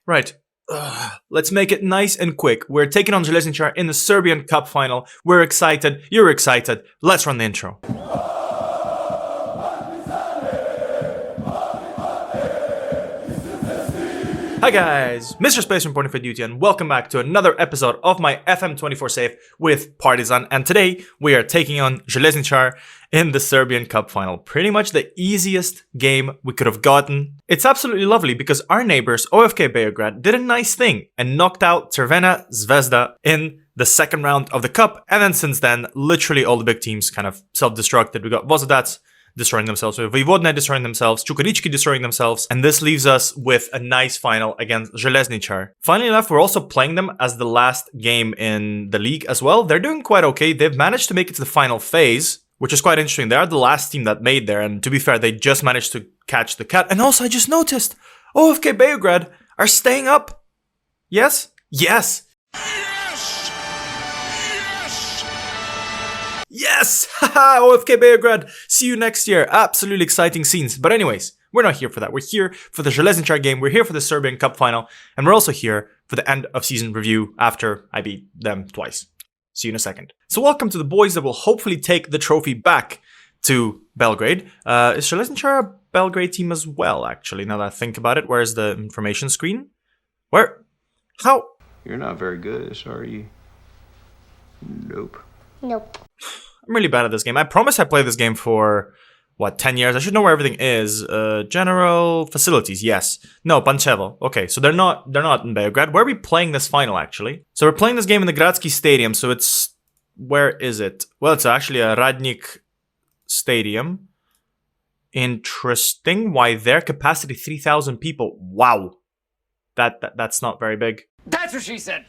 Right. Let's make it nice and quick. We're taking on Željezničar in the Serbian Cup final. We're excited. You're excited. Let's run the intro. Hi guys, MrSpaceman reporting for duty and welcome back to another episode of my FM24 save with Partizan, and today we are taking on Željezničar in the Serbian Cup final. Pretty much the easiest game we could have gotten. It's absolutely lovely because our neighbors OFK Beograd did a nice thing and knocked out Crvena Zvezda in the second round of the cup, and then since then literally all the big teams kind of self-destructed. We got Vozodac destroying themselves, Vojvodina destroying themselves, Čukarički destroying themselves, and this leaves us with a nice final against Željezničar. Funnily enough, we're also playing them as the last game in the league as well. They're doing quite okay. They've managed to make it to the final phase, which is quite interesting. They are the last team that made there, and to be fair, they just managed to catch the cat. And also, I just noticed, OFK Beograd are staying up. Yes? Yes! Yes! Haha! OFK Beograd! See you next year. Absolutely exciting scenes. But anyways, we're not here for that. We're here for the Željezničar game. We're here for the Serbian Cup final. And we're also here for the end of season review after I beat them twice. See you in a second. So welcome to the boys that will hopefully take the trophy back to Belgrade. Is Željezničar a Belgrade team as well, actually, now that I think about it? Where's the information screen? Where? How? You're not very good, are you? Nope. Nope. I'm really bad at this game. I promise I played this game for, 10 years? I should know where everything is. General facilities, yes. No, Pančevo. Okay, so they're not in Beograd. Where are we playing this final, actually? So we're playing this game in the Gradski Stadium, so it's... Where is it? Well, it's actually a Radnik Stadium. Interesting. Why their capacity 3,000 people. Wow. That's not very big. That's what she said.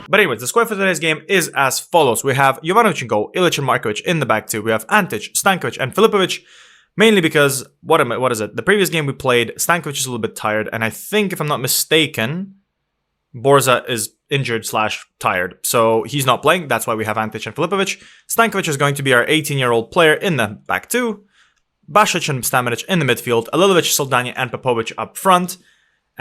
But anyways, the squad for today's game is as follows. We have Jovanovic in goal, Ilic and Markovic in the back two. We have Antic, Stankovic, and Filipovic. Mainly because, what is it? The previous game we played, Stankovic is a little bit tired. And I think, if I'm not mistaken, Borza is injured / tired. So he's not playing. That's why we have Antic and Filipovic. Stankovic is going to be our 18-year-old player in the back two. Basic and Stamenic in the midfield. Alilovic, Soldania, and Popovic up front.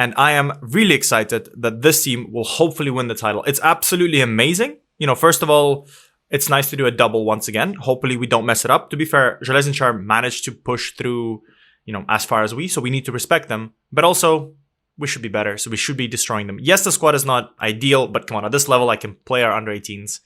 And I am really excited that this team will hopefully win the title. It's absolutely amazing. You know, first of all, it's nice to do a double once again. Hopefully we don't mess it up. To be fair, Željezničar managed to push through, as far as we, so we need to respect them. But also, we should be better, so we should be destroying them. Yes, the squad is not ideal, but come on, at this level I can play our under-18s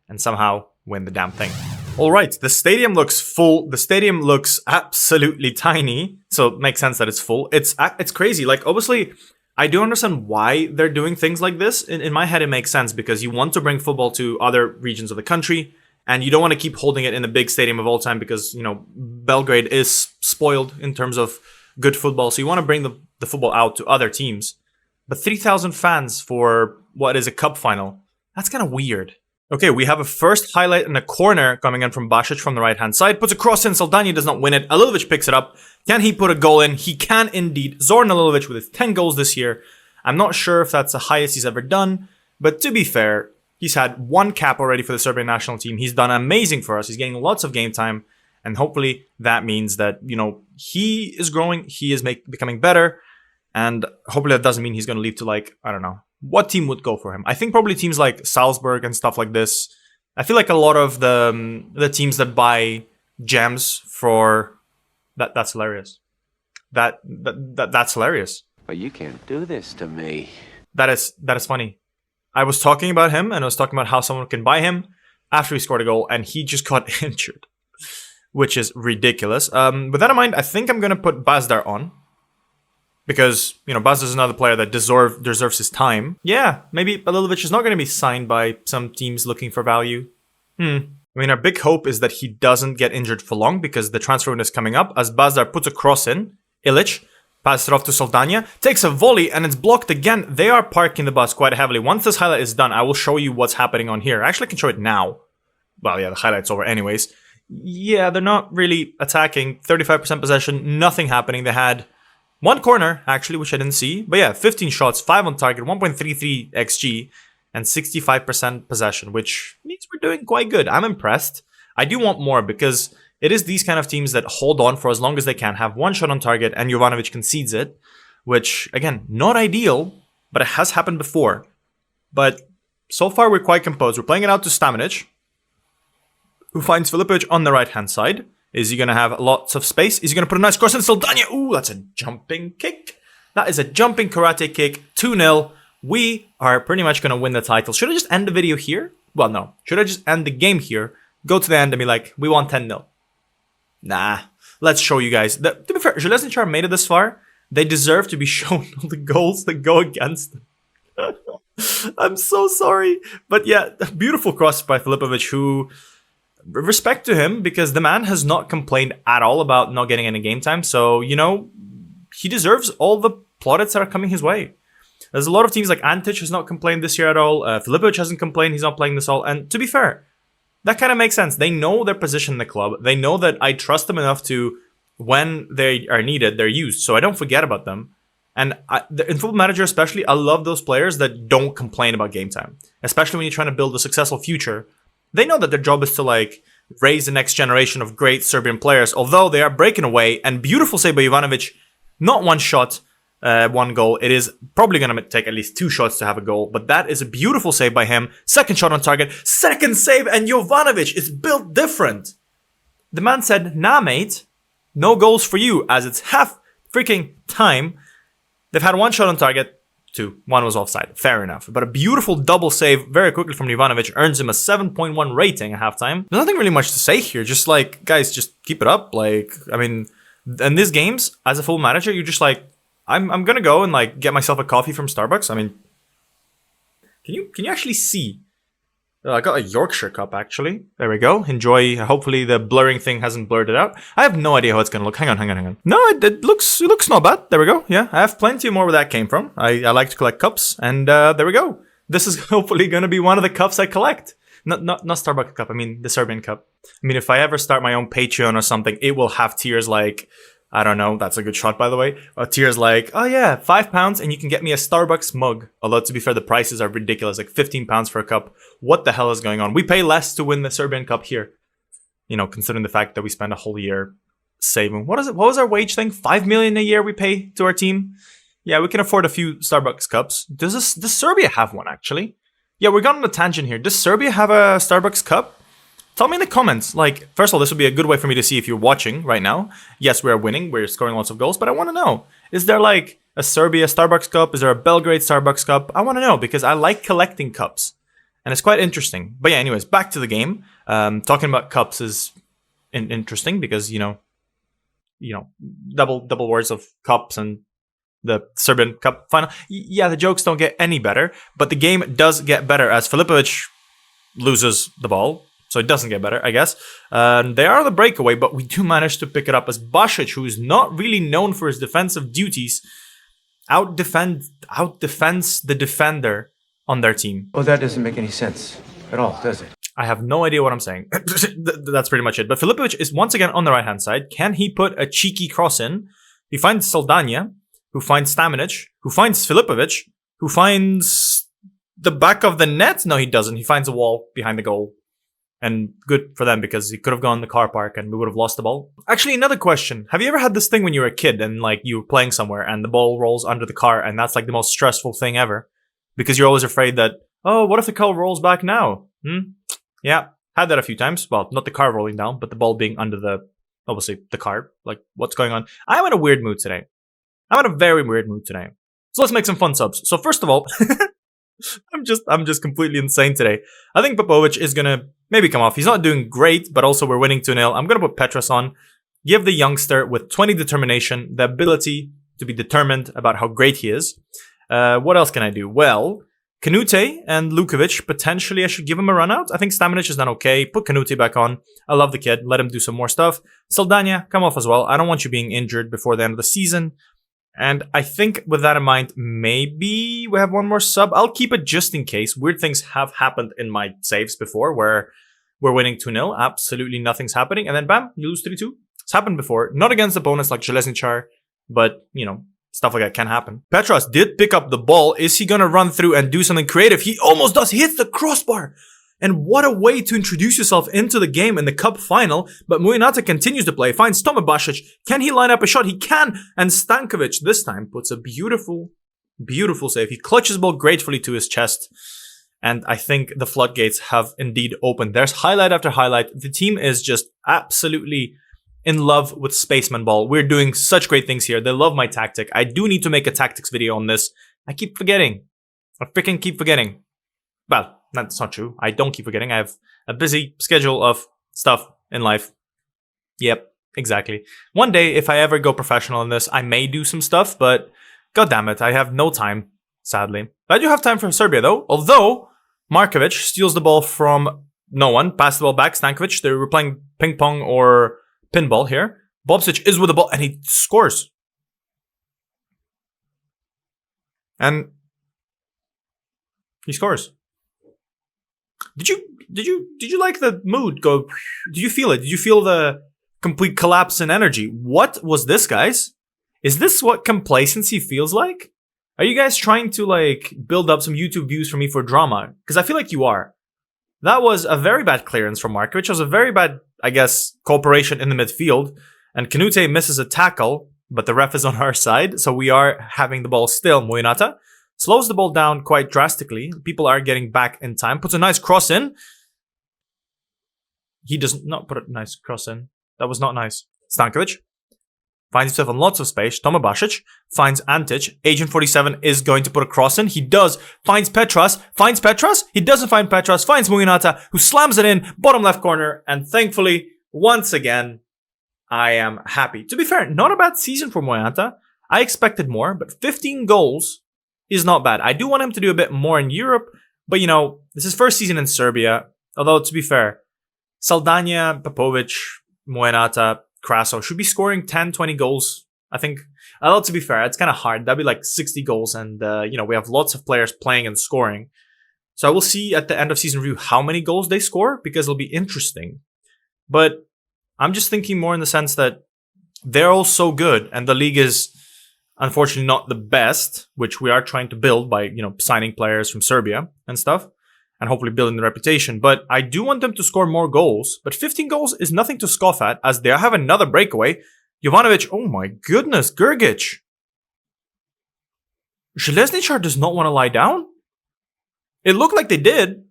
and somehow win the damn thing. Alright, the stadium looks full. The stadium looks absolutely tiny, so it makes sense that it's full. It's crazy. Like, obviously, I do understand why they're doing things like this. In my head, it makes sense because you want to bring football to other regions of the country, and you don't want to keep holding it in the big stadium of all time because, Belgrade is spoiled in terms of good football, so you want to bring the football out to other teams. But 3,000 fans for what is a cup final, that's kind of weird. Okay, we have a first highlight in a corner coming in from Basic from the right-hand side. Puts a cross in, Soldani does not win it. Alilovic picks it up. Can he put a goal in? He can indeed. Zoran Alilovic with his 10 goals this year. I'm not sure if that's the highest he's ever done. But to be fair, he's had one cap already for the Serbian national team. He's done amazing for us. He's getting lots of game time. And hopefully that means that, he is growing. He is becoming better. And hopefully that doesn't mean he's going to leave to, I don't know. What team would go for him? I think probably teams like Salzburg and stuff like this. I feel like a lot of the teams that buy gems for that's hilarious. That's hilarious. But you can't do this to me. That is funny. I was talking about him and I was talking about how someone can buy him after he scored a goal and he just got injured, which is ridiculous. With that in mind, I think I'm gonna put Bazdar on. Because, Baz is another player that deserves his time. Yeah, maybe Alilovic is not going to be signed by some teams looking for value. I mean, our big hope is that he doesn't get injured for long because the transfer window is coming up. As Bazdar puts a cross in, Ilic passes it off to Soldania, takes a volley, and it's blocked again. They are parking the bus quite heavily. Once this highlight is done, I will show you what's happening on here. Actually, I can show it now. Well, yeah, the highlight's over anyways. Yeah, they're not really attacking. 35% possession, nothing happening. They had one corner, actually, which I didn't see. But yeah, 15 shots, 5 on target, 1.33 XG, and 65% possession, which means we're doing quite good. I'm impressed. I do want more because it is these kind of teams that hold on for as long as they can, have one shot on target, and Jovanovic concedes it, which, again, not ideal, but it has happened before. But so far, we're quite composed. We're playing it out to Stamenic, who finds Filipovic on the right-hand side. Is he going to have lots of space? Is he going to put a nice cross in Saldania? Ooh, that's a jumping kick. That is a jumping karate kick. 2-0. We are pretty much going to win the title. Should I just end the video here? Well, no. Should I just end the game here? Go to the end and be like, we won 10-0. Nah. Let's show you guys. To be fair, Železničar made it this far. They deserve to be shown all the goals that go against them. I'm so sorry. But yeah, beautiful cross by Filipovic, who, respect to him, because the man has not complained at all about not getting any game time. So, you know, he deserves all the plaudits that are coming his way. There's a lot of teams like Antic has not complained this year at all. Filipovic hasn't complained. He's not playing this all. And to be fair, that kind of makes sense. They know their position in the club. They know that I trust them enough to, when they are needed, they're used. So I don't forget about them. And in Football Manager especially, I love those players that don't complain about game time. Especially when you're trying to build a successful future. They know that their job is to, like, raise the next generation of great Serbian players. Although they are breaking away. And beautiful save by Jovanovic. Not one shot, one goal. It is probably going to take at least 2 shots to have a goal. But that is a beautiful save by him. Second shot on target. Second save. And Jovanovic is built different. The man said, nah, mate. No goals for you. As it's half freaking time. They've had 1 shot on target, 2. 1 was offside. Fair enough. But a beautiful double save very quickly from Jovanovic earns him a 7.1 rating at halftime. There's nothing really much to say here. Just like, guys, just keep it up. Like, I mean, in these games, as a full manager, you're just like, I'm gonna go and like get myself a coffee from Starbucks. I mean, can you actually see? I got a Yorkshire cup, actually. There we go. Enjoy. Hopefully the blurring thing hasn't blurred it out. I have no idea how it's going to look. Hang on. No, it looks not bad. There we go. Yeah, I have plenty more where that came from. I like to collect cups. And there we go. This is hopefully going to be one of the cups I collect. Not Starbucks cup. I mean, the Serbian cup. I mean, if I ever start my own Patreon or something, it will have tiers like, I don't know, that's a good shot, by the way. Tiers like, oh yeah, £5 and you can get me a Starbucks mug. Although, to be fair, the prices are ridiculous, like £15 for a cup. What the hell is going on? We pay less to win the Serbian Cup here. You know, considering the fact that we spend a whole year saving. What is it? What was our wage thing? 5 million a year we pay to our team? Yeah, we can afford a few Starbucks cups. Does Serbia have one, actually? Yeah, we're going on a tangent here. Does Serbia have a Starbucks cup? Tell me in the comments. Like, first of all, this would be a good way for me to see if you're watching right now. Yes, we are winning. We're scoring lots of goals. But I want to know, is there like a Serbia Starbucks cup? Is there a Belgrade Starbucks cup? I want to know because I like collecting cups. And it's quite interesting. But yeah, anyways, back to the game. Talking about cups is interesting because, you know, double words of cups and the Serbian Cup final. Yeah, the jokes don't get any better. But the game does get better as Filipovic loses the ball. So it doesn't get better, I guess. They are on the breakaway, but we do manage to pick it up as Basic, who is not really known for his defensive duties, out-defends the defender on their team. Well, that doesn't make any sense at all, does it? I have no idea what I'm saying. That's pretty much it. But Filipovic is once again on the right-hand side. Can he put a cheeky cross in? He finds Saldania, who finds Stamenic, who finds Filipovic, who finds the back of the net. No, he doesn't. He finds a wall behind the goal. And good for them because he could have gone to the car park and we would have lost the ball. Actually, another question. Have you ever had this thing when you were a kid and like you were playing somewhere and the ball rolls under the car and that's like the most stressful thing ever? Because you're always afraid that, oh, what if the car rolls back now? Yeah, had that a few times. Well, not the car rolling down, but the ball being under obviously the car. Like, what's going on? I'm in a weird mood today. I'm in a very weird mood today. So let's make some fun subs. So first of all, I'm just completely insane today. I think Popovic is gonna maybe come off. He's not doing great, but also we're winning 2-0. I'm gonna put Petras on. Give the youngster with 20 determination the ability to be determined about how great he is. What else can I do? Well, Kanute and Lukovic, potentially I should give him a run out. I think Stamenic is done okay. Put Kanute back on. I love the kid. Let him do some more stuff. Saldania, come off as well. I don't want you being injured before the end of the season. And I think with that in mind, maybe we have one more sub. I'll keep it just in case. Weird things have happened in my saves before where we're winning 2-0. Absolutely nothing's happening. And then bam, you lose 3-2. It's happened before. Not against opponents like Železničar, but, you know, stuff like that can happen. Petras did pick up the ball. Is he going to run through and do something creative? He almost does. He hits the crossbar. And what a way to introduce yourself into the game in the cup final. But Mujinata continues to play, finds Toma Basic. Can he line up a shot? He can. And Stankovic this time puts a beautiful, beautiful save. He clutches the ball gratefully to his chest. And I think the floodgates have indeed opened. There's highlight after highlight. The team is just absolutely in love with Spaceman ball. We're doing such great things here. They love my tactic. I do need to make a tactics video on this. I keep forgetting. I freaking keep forgetting. Well, that's not true. I don't keep forgetting. I have a busy schedule of stuff in life. Yep, exactly. One day, if I ever go professional in this, I may do some stuff, but god damn it, I have no time, sadly. I do have time for Serbia, though. Although, Markovic steals the ball from no one. Pass the ball back. Stankovic, they were playing ping pong or pinball here. Bobsic is with the ball, and he scores. And he scores. Did you like the mood go? Did you feel it? Did you feel the complete collapse in energy? What was this, guys? Is this what complacency feels like? Are you guys trying to like build up some YouTube views for me for drama? Because I feel like you are. That was a very bad clearance from Markovic. It was a very bad, I guess, cooperation in the midfield. And Canute misses a tackle, but the ref is on our side, so we are having the ball still. Mujinata slows the ball down quite drastically. People are getting back in time. Puts a nice cross in. He does not put a nice cross in. That was not nice. Stankovic finds himself in lots of space. Toma Basic finds Antic. Agent 47 is going to put a cross in. He does. Finds Petras. Finds Petras. He doesn't find Petras. Finds Mujinata, who slams it in. Bottom left corner. And thankfully, once again, I am happy. To be fair, not a bad season for Mujinata. I expected more, but 15 goals is not bad. I do want him to do a bit more in Europe, but you know, this is his first season in Serbia. Although, to be fair, Saldania, Popovic, Mujinata, Kraso should be scoring 10, 20 goals. I think, although to be fair, it's kind of hard. That'd be like 60 goals, and you know, we have lots of players playing and scoring. So I will see at the end of season review how many goals they score, because it'll be interesting. But I'm just thinking more in the sense that they're all so good, and the league is unfortunately not the best, which we are trying to build by, you know, signing players from Serbia and stuff, and hopefully building the reputation. But I do want them to score more goals. But 15 goals is nothing to scoff at, as they have another breakaway. Jovanovic, oh my goodness, Grgic. Željezničar does not want to lie down? It looked like they did,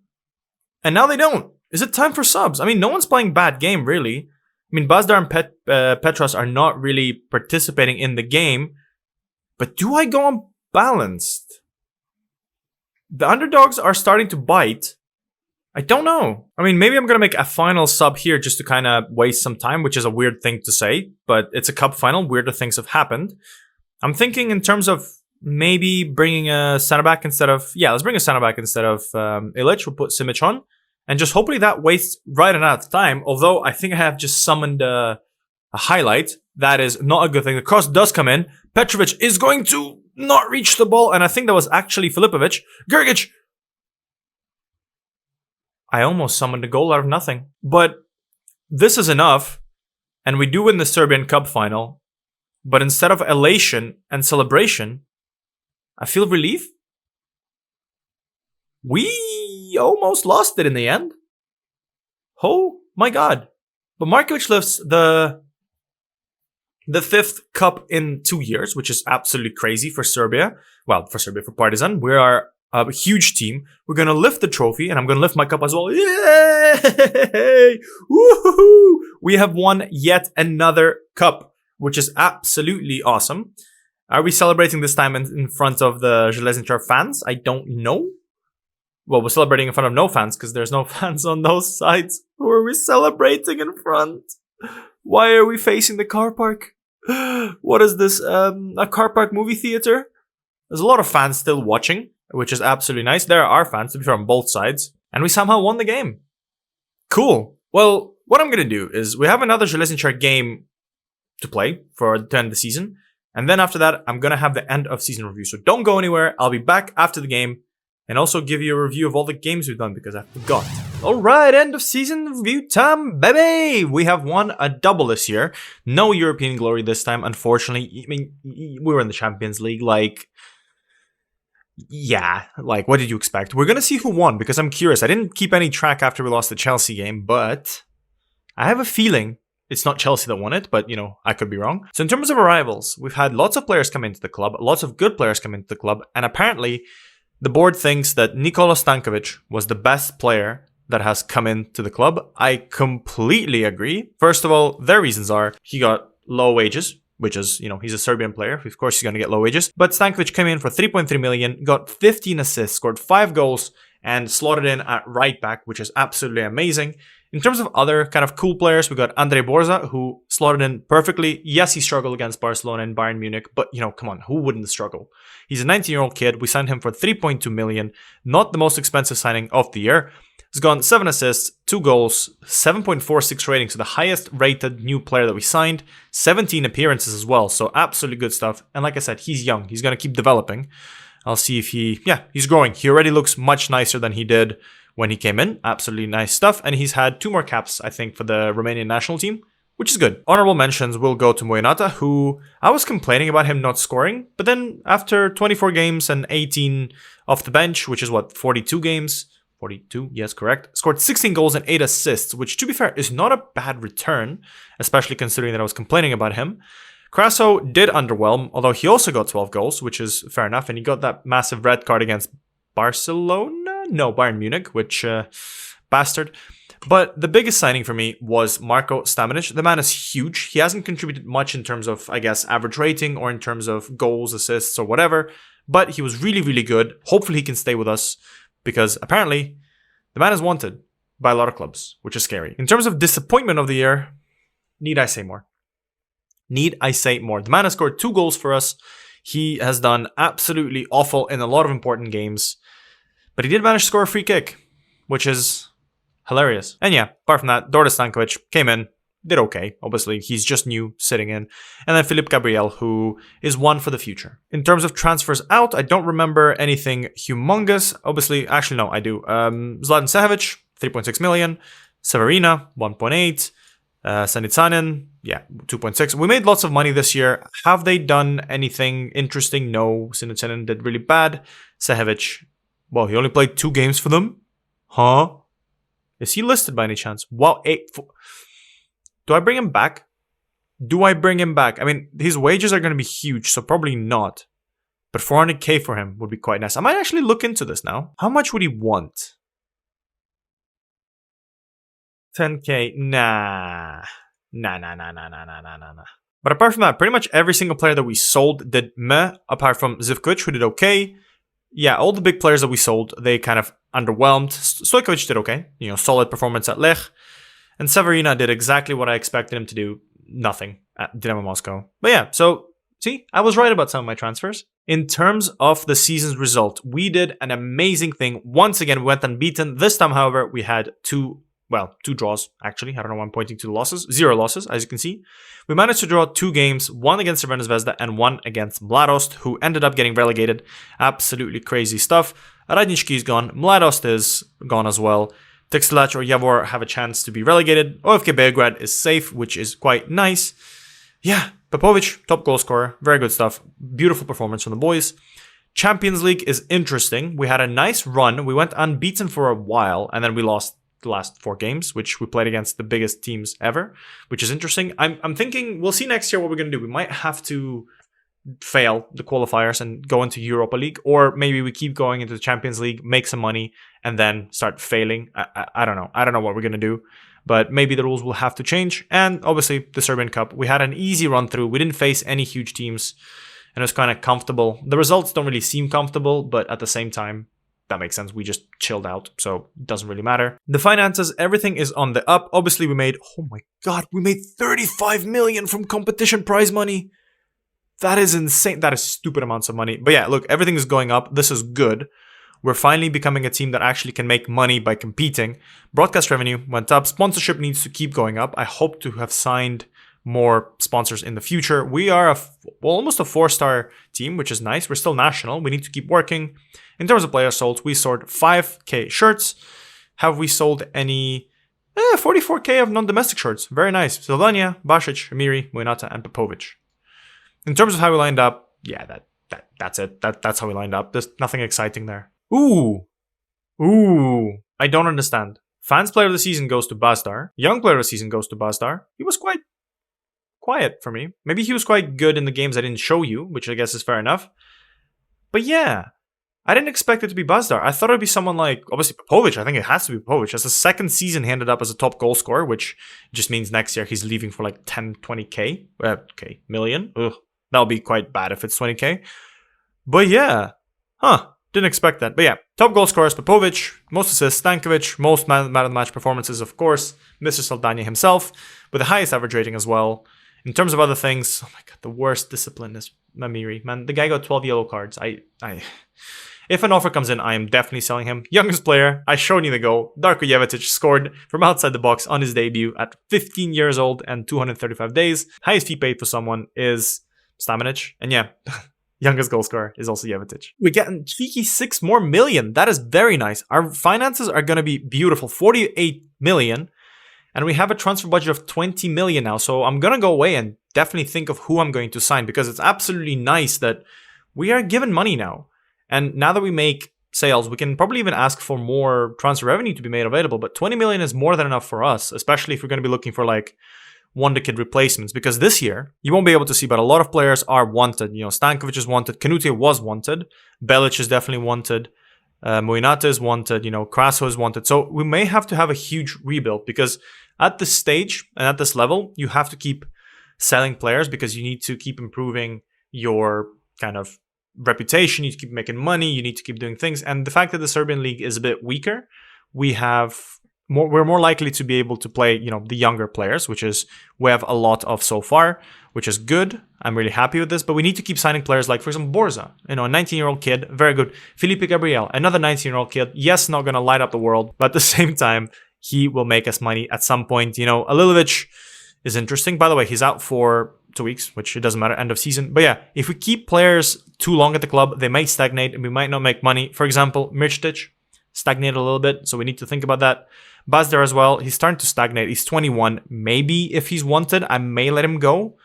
and now they don't. Is it time for subs? I mean, no one's playing bad game, really. I mean, Bazdar and Petras are not really participating in the game. But do I go on balanced? The underdogs are starting to bite. I don't know. I mean, maybe I'm going to make a final sub here just to kind of waste some time, which is a weird thing to say. But it's a cup final. Weirder things have happened. I'm thinking in terms of maybe bringing a center back instead of... Yeah, let's bring a center back instead of Ilic. We'll put Simic on. And just hopefully that wastes right enough time. Although I think I have just summoned a highlight. That is not a good thing. The cross does come in. Petrovic is going to not reach the ball. And I think that was actually Filipovic. Grgic! I almost summoned a goal out of nothing. But this is enough. And we do win the Serbian Cup final. But instead of elation and celebration, I feel relief. We almost lost it in the end. Oh my god. But Markovic lifts the 5th cup in 2 years, which is absolutely crazy for Serbia. Well, for Partizan. We are a huge team. We're going to lift the trophy, and I'm going to lift my cup as well. Yay! Woohoo! We have won yet another cup, which is absolutely awesome. Are we celebrating this time in front of the Željezničar fans? I don't know. Well, we're celebrating in front of no fans, because there's no fans on those sides. Who are we celebrating in front? Why are we facing the car park? What is this? A car park movie theater? There's a lot of fans still watching, which is absolutely nice. There are fans, to be fair, on both sides. And we somehow won the game. Cool. Well, what I'm going to do is we have another Željezničar game to play to end the season. And then after that, I'm going to have the end of season review. So don't go anywhere. I'll be back after the game. And also give you a review of all the games we've done, because I forgot. Alright, end of season review time, baby! We have won a double this year. No European glory this time, unfortunately. I mean, we were in the Champions League, like... Yeah, like, what did you expect? We're gonna see who won, because I'm curious. I didn't keep any track after we lost the Chelsea game, but I have a feeling it's not Chelsea that won it, but, you know, I could be wrong. So in terms of arrivals, we've had lots of players come into the club, lots of good players come into the club, and apparently the board thinks that Nikola Stankovic was the best player that has come into the club. I completely agree. First of all, their reasons are he got low wages, which is, you know, he's a Serbian player. Of course, he's going to get low wages. But Stankovic came in for 3.3 million, got 15 assists, scored 5 goals, and slotted in at right back, which is absolutely amazing. In terms of other kind of cool players, we got Andrej Borza, who slotted in perfectly. Yes, he struggled against Barcelona and Bayern Munich, but, you know, come on, who wouldn't struggle? He's a 19-year-old kid. We signed him for 3.2 million, not the most expensive signing of the year. He's gone 7 assists, 2 goals, 7.46 rating, so the highest rated new player that we signed, 17 appearances as well, so absolutely good stuff. And like I said, he's young, he's going to keep developing. I'll see if he's growing. He already looks much nicer than he did when he came in. Absolutely nice stuff. And he's had 2 more caps, I think, for the Romanian national team, which is good. Honorable mentions will go to Moinata, who I was complaining about him not scoring, but then after 24 games and 18 off the bench, which is what, 42 games? 42, yes, correct. Scored 16 goals and 8 assists, which, to be fair, is not a bad return, especially considering that I was complaining about him. Kraso did underwhelm, although he also got 12 goals, which is fair enough, and he got that massive red card against Barcelona? No, Bayern Munich, which, bastard. But the biggest signing for me was Marko Stamenic. The man is huge. He hasn't contributed much in terms of, I guess, average rating or in terms of goals, assists, or whatever, but he was really, really good. Hopefully he can stay with us, because apparently the man is wanted by a lot of clubs, which is scary. In terms of disappointment of the year, need I say more? Need I say more? The man has scored 2 goals for us. He has done absolutely awful in a lot of important games, but he did manage to score a free kick, which is hilarious. And yeah, apart from that, Dorda Stankovic came in, did okay. Obviously, he's just new, sitting in. And then Filip Gabriel, who is one for the future. In terms of transfers out, I don't remember anything humongous. Obviously, actually, no, I do. Zlatan Sahovic, 3.6 million. Severina, 1.8. Sanitsanen, yeah, 2.6. We made lots of money this year. Have they done anything interesting? No. Sanitsanen did really bad. Sahovic, well, he only played 2 games for them. Huh? Is he listed by any chance? Wow, 8... Do I bring him back? Do I bring him back? I mean, his wages are going to be huge, so probably not. But 400k for him would be quite nice. I might actually look into this now. How much would he want? 10k? Nah. Nah. But apart from that, pretty much every single player that we sold did meh, apart from Zivkovic, who did okay. Yeah, all the big players that we sold, they kind of underwhelmed. Stojkovic did okay. You know, solid performance at Lech. And Severina did exactly what I expected him to do. Nothing at Dynamo Moscow. But yeah, so, see, I was right about some of my transfers. In terms of the season's result, we did an amazing thing. Once again, we went unbeaten. This time, however, we had 2 draws, actually. I don't know why I'm pointing to the losses. 0 losses, as you can see. We managed to draw 2 games, one against Crvena Zvezda and one against Mladost, who ended up getting relegated. Absolutely crazy stuff. Radnički is gone. Mladost is gone as well. Textilac or Javor have a chance to be relegated. OFK Belgrade is safe, which is quite nice. Yeah, Popovic, top goal scorer. Very good stuff. Beautiful performance from the boys. Champions League is interesting. We had a nice run. We went unbeaten for a while, and then we lost the last 4 games, which we played against the biggest teams ever, which is interesting. I'm thinking we'll see next year what we're going to do. We might have to fail the qualifiers and go into Europa League, or maybe we keep going into the Champions League, make some money, and then start failing. I don't know. I don't know what we're going to do, but maybe the rules will have to change. And obviously the Serbian Cup, we had an easy run through. We didn't face any huge teams, and it was kind of comfortable. The results don't really seem comfortable, but at the same time, that makes sense. We just chilled out, so it doesn't really matter. The finances, everything is on the up. Obviously, we made, oh my god, we made 35 million from competition prize money. That is insane. That is stupid amounts of money. But yeah, look, everything is going up. This is good. We're finally becoming a team that actually can make money by competing. Broadcast revenue went up. Sponsorship needs to keep going up. I hope to have signed more sponsors in the future. We are almost a 4-star team, which is nice. We're still national. We need to keep working. In terms of player sold, we sold 5k shirts. Have we sold any? 44k of non-domestic shirts. Very nice. Slovenia, Basic, Amiri, Moinata, and Popovic. In terms of how we lined up, yeah, that's it. That's how we lined up. There's nothing exciting there. Ooh. I don't understand. Fans player of the season goes to Bazdar. Young player of the season goes to Bazdar. He was quite quiet for me. Maybe he was quite good in the games I didn't show you, which I guess is fair enough. But yeah, I didn't expect it to be Bazdar. I thought it would be someone like, obviously, Popovic. I think it has to be Popovic. That's the second season he ended up as a top goal scorer, which just means next year he's leaving for like 10, 20k. Million. Ugh, that'll be quite bad if it's 20k. But yeah. Didn't expect that. But yeah, top goal scorers, Popovic, most assists, Stankovic, most man of the match performances, of course, Mr. Saldana himself, with the highest average rating as well. In terms of other things, oh my god, the worst discipline is Mamiri. Man, the guy got 12 yellow cards. If an offer comes in, I am definitely selling him. Youngest player, I showed you the goal. Darko Jevetic scored from outside the box on his debut at 15 years old and 235 days. Highest fee paid for someone is Stamenic. And yeah, youngest goal scorer is also Jevetic. We get a cheeky 6 more million. That is very nice. Our finances are going to be beautiful. 48 million. And we have a transfer budget of 20 million now. So I'm going to go away and definitely think of who I'm going to sign, because it's absolutely nice that we are given money now. And now that we make sales, we can probably even ask for more transfer revenue to be made available. But 20 million is more than enough for us, especially if we're going to be looking for like wonder-kid replacements, because this year you won't be able to see, but a lot of players are wanted. You know, Stankovic is wanted, Kanute was wanted, Belic is definitely wanted, Moinata is wanted, you know, Kraso is wanted. So we may have to have a huge rebuild, because at this stage and at this level, you have to keep selling players because you need to keep improving your kind of reputation, you need to keep making money, you need to keep doing things. And the fact that the Serbian league is a bit weaker, we're more likely to be able to play, you know, the younger players, which is we have a lot of so far, which is good. I'm really happy with this, but we need to keep signing players like, for example, Borza, you know, a 19-year-old kid, very good. Felipe Gabriel, another 19-year-old kid. Yes, not going to light up the world, but at the same time, he will make us money at some point. You know, Alilovic is interesting. By the way, he's out for 2 weeks, which it doesn't matter, end of season. But yeah, if we keep players too long at the club, they might stagnate and we might not make money. For example, Mircic stagnated a little bit, so we need to think about that. Bazdar as well, he's starting to stagnate. He's 21. Maybe if he's wanted, I may let him go.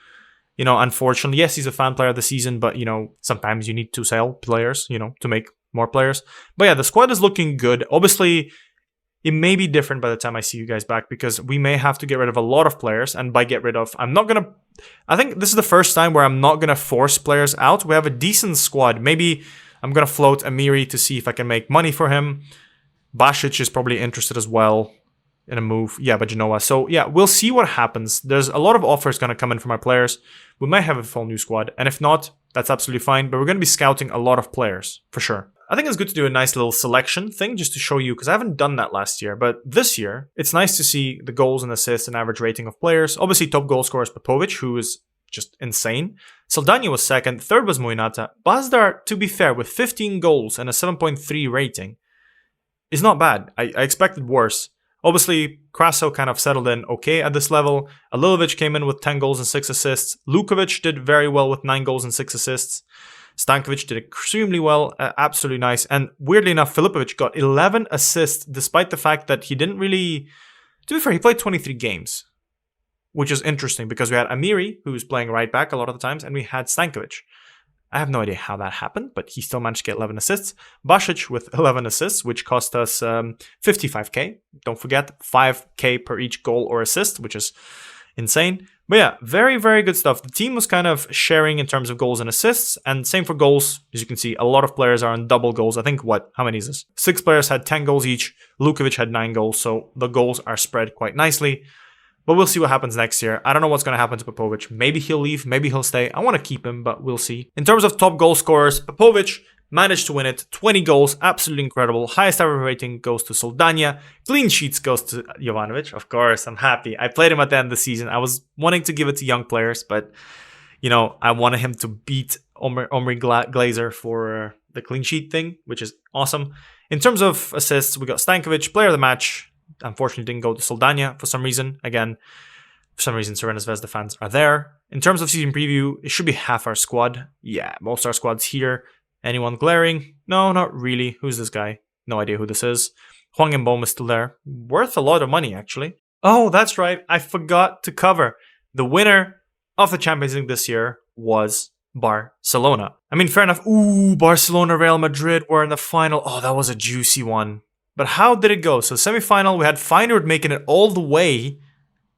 You know, unfortunately, yes, he's a fan player of the season, but, you know, sometimes you need to sell players, you know, to make more players. But yeah, the squad is looking good. Obviously, it may be different by the time I see you guys back, because we may have to get rid of a lot of players. And by get rid of, I think this is the first time where I'm not going to force players out. We have a decent squad. Maybe I'm going to float Amiri to see if I can make money for him. Basic is probably interested as well in a move. Yeah, but Genoa. So yeah, we'll see what happens. There's a lot of offers going to come in from our players. We might have a full new squad. And if not, that's absolutely fine. But we're going to be scouting a lot of players, for sure. I think it's good to do a nice little selection thing just to show you, because I haven't done that last year. But this year, it's nice to see the goals and assists and average rating of players. Obviously, top goal scorer is Popovic, who is just insane. Saldana was second. Third was Moinata. Bazdar, to be fair, with 15 goals and a 7.3 rating, is not bad. I expected worse. Obviously, Kraso kind of settled in okay at this level. Alilovic came in with 10 goals and 6 assists. Lukovic did very well with 9 goals and 6 assists. Stankovic did extremely well, absolutely nice. And weirdly enough, Filipovic got 11 assists, despite the fact that he didn't really... To be fair, he played 23 games, which is interesting, because we had Amiri, who was playing right back a lot of the times, and we had Stankovic. I have no idea how that happened, but he still managed to get 11 assists. Basic with 11 assists, which cost us 55k. Don't forget, 5k per each goal or assist, which is insane. But yeah, very, very good stuff. The team was kind of sharing in terms of goals and assists, and same for goals. As you can see, a lot of players are on double goals. I think, how many is this? 6 players had 10 goals each. Lukovic had 9 goals, so the goals are spread quite nicely. But we'll see what happens next year. I don't know what's going to happen to Popovic. Maybe he'll leave, maybe he'll stay. I want to keep him, but we'll see. In terms of top goal scorers, Popovic managed to win it. 20 goals, absolutely incredible. Highest average rating goes to Soldania. Clean sheets goes to Jovanovic. Of course, I'm happy. I played him at the end of the season. I was wanting to give it to young players, but, you know, I wanted him to beat Omri Glazer for the clean sheet thing, which is awesome. In terms of assists, we got Stankovic, player of the match. Unfortunately, didn't go to Soldania for some reason. Again, for some reason, Crvena Zvezda fans are there. In terms of season preview, it should be half our squad. Yeah, most of our squad's here. Anyone glaring? No, not really. Who's this guy? No idea who this is. Hwang Mbom is still there. Worth a lot of money, actually. Oh, that's right. I forgot to cover. The winner of the Champions League this year was Barcelona. I mean, fair enough. Ooh, Barcelona, Real Madrid were in the final. Oh, that was a juicy one. But how did it go? So semi-final, we had Feyenoord making it all the way.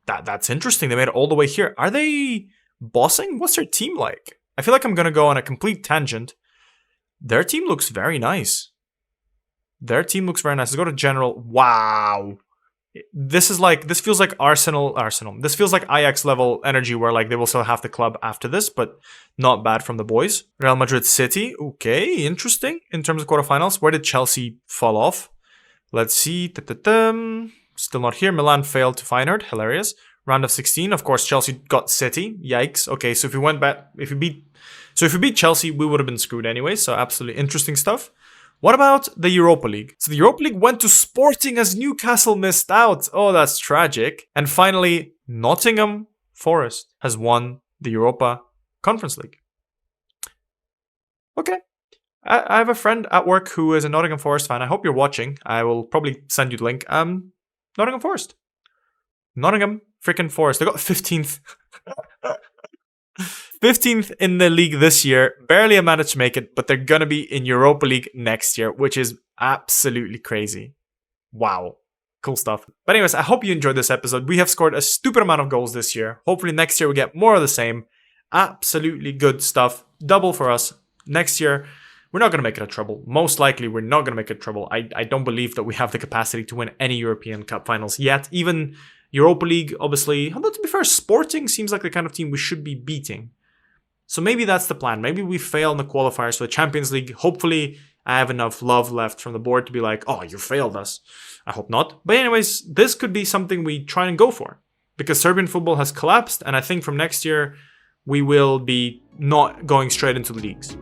That's interesting. They made it all the way here. Are they bossing? What's their team like? I feel like I'm going to go on a complete tangent. Their team looks very nice. Let's go to general. Wow. This feels like Arsenal. This feels like Ajax level energy where like they will still have the club after this, but not bad from the boys. Real Madrid City. Okay, interesting. In terms of quarterfinals, where did Chelsea fall off? Let's see. Still not here. Milan failed to Feyenoord. Hilarious. Round of 16. Of course, Chelsea got City. Yikes. Okay, so if we beat Chelsea, we would have been screwed anyway. So absolutely interesting stuff. What about the Europa League? So the Europa League went to Sporting as Newcastle missed out. Oh, that's tragic. And finally, Nottingham Forest has won the Europa Conference League. Okay. I have a friend at work who is a Nottingham Forest fan. I hope you're watching. I will probably send you the link. Nottingham Forest. Nottingham freaking Forest. They got 15th. 15th in the league this year. Barely managed to make it, but they're going to be in Europa League next year, which is absolutely crazy. Wow. Cool stuff. But anyways, I hope you enjoyed this episode. We have scored a stupid amount of goals this year. Hopefully next year we get more of the same. Absolutely good stuff. Double for us. Next year, we're not going to make it a trouble. Most likely, we're not going to make it a trouble. I don't believe that we have the capacity to win any European Cup finals yet. Even Europa League, obviously. Although, to be fair, Sporting seems like the kind of team we should be beating. So maybe that's the plan. Maybe we fail in the qualifiers for the Champions League. Hopefully, I have enough love left from the board to be like, oh, you failed us. I hope not. But anyways, this could be something we try and go for. Because Serbian football has collapsed. And I think from next year, we will be not going straight into the leagues.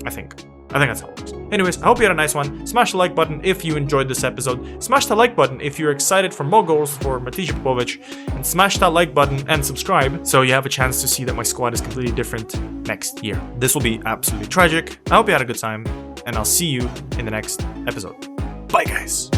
I think that's how it works. Anyways, I hope you had a nice one. Smash the like button if you enjoyed this episode. Smash the like button if you're excited for more goals for Matija Popovic. And smash that like button and subscribe so you have a chance to see that my squad is completely different next year. This will be absolutely tragic. I hope you had a good time. And I'll see you in the next episode. Bye, guys.